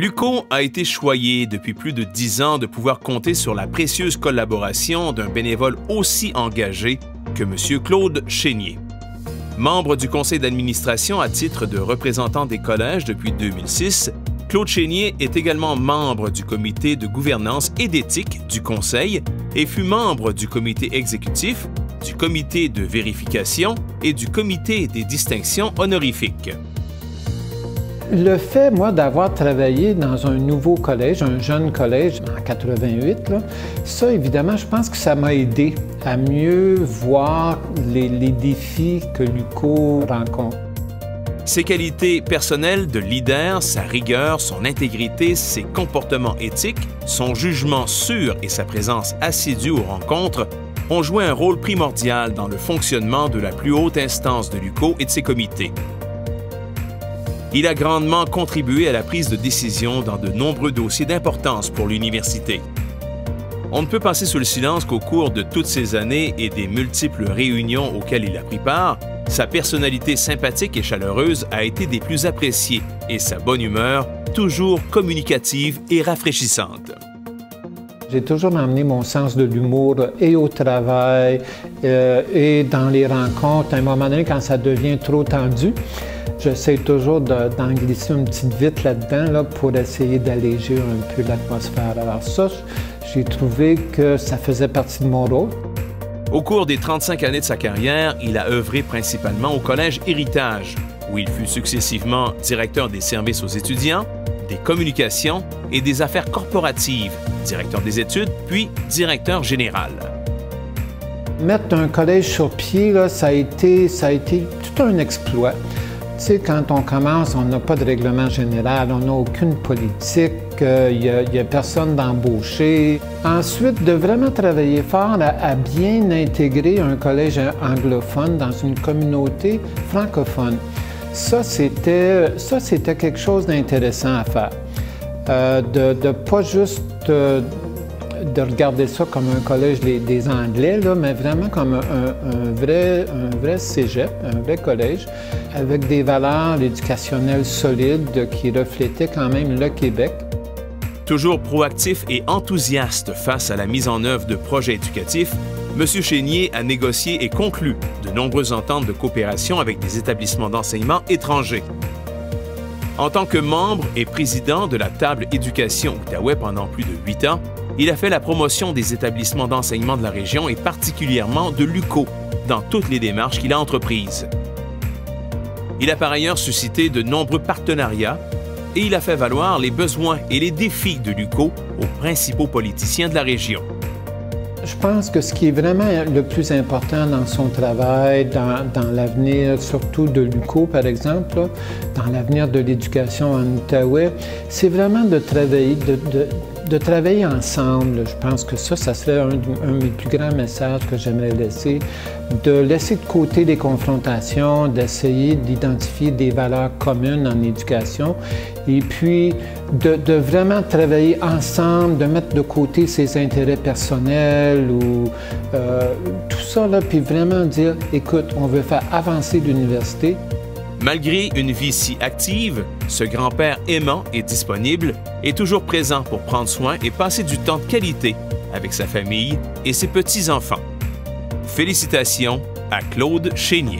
L'UQO a été choyé depuis plus de 10 ans de pouvoir compter sur la précieuse collaboration d'un bénévole aussi engagé que M. Claude Chénier. Membre du conseil d'administration à titre de représentant des collèges depuis 2006, Claude Chénier est également membre du comité de gouvernance et d'éthique du conseil et fut membre du comité exécutif, du comité de vérification et du comité des distinctions honorifiques. Le fait, moi, d'avoir travaillé dans un nouveau collège, un jeune collège en 88, là, ça, évidemment, je pense que ça m'a aidé à mieux voir les défis que l'UQO rencontre. Ses qualités personnelles de leader, sa rigueur, son intégrité, ses comportements éthiques, son jugement sûr et sa présence assidue aux rencontres ont joué un rôle primordial dans le fonctionnement de la plus haute instance de l'UQO et de ses comités. Il a grandement contribué à la prise de décision dans de nombreux dossiers d'importance pour l'université. On ne peut passer sous le silence qu'au cours de toutes ces années et des multiples réunions auxquelles il a pris part, sa personnalité sympathique et chaleureuse a été des plus appréciées et sa bonne humeur toujours communicative et rafraîchissante. J'ai toujours emmené mon sens de l'humour et au travail et dans les rencontres. À un moment donné, quand ça devient trop tendu, j'essaie toujours d'en glisser une petite vite là-dedans là, pour essayer d'alléger un peu l'atmosphère. Alors ça, j'ai trouvé que ça faisait partie de mon rôle. Au cours des 35 années de sa carrière, il a œuvré principalement au Collège Héritage, où il fut successivement directeur des services aux étudiants, des communications et des affaires corporatives, directeur des études, puis directeur général. Mettre un collège sur pied, là, ça a été tout un exploit. Tu sais, quand on commence, on n'a pas de règlement général, on n'a aucune politique, il n'y a personne d'embauché. Ensuite, de vraiment travailler fort à bien intégrer un collège anglophone dans une communauté francophone. Ça, c'était quelque chose d'intéressant à faire. De pas juste de regarder ça comme un collège des Anglais, là, mais vraiment comme un vrai cégep, un vrai collège, avec des valeurs éducationnelles solides qui reflétaient quand même le Québec. Toujours proactif et enthousiaste face à la mise en œuvre de projets éducatifs, M. Chénier a négocié et conclu de nombreuses ententes de coopération avec des établissements d'enseignement étrangers. En tant que membre et président de la Table Éducation Outaouais pendant plus de 8 ans, il a fait la promotion des établissements d'enseignement de la région et particulièrement de l'UQO dans toutes les démarches qu'il a entreprises. Il a par ailleurs suscité de nombreux partenariats et il a fait valoir les besoins et les défis de l'UQO aux principaux politiciens de la région. Je pense que ce qui est vraiment le plus important dans son travail, dans l'avenir surtout de l'UQO par exemple, là, dans l'avenir de l'éducation en Outaouais, c'est vraiment de travailler ensemble. Je pense que ça serait un de mes plus grands messages que j'aimerais laisser, de laisser de côté les confrontations, d'essayer d'identifier des valeurs communes en éducation et puis de vraiment travailler ensemble, de mettre de côté ses intérêts personnels ou tout ça, là, puis vraiment dire, écoute, on veut faire avancer l'université. Malgré une vie si active, ce grand-père aimant et disponible est toujours présent pour prendre soin et passer du temps de qualité avec sa famille et ses petits-enfants. Félicitations à Claude Chénier.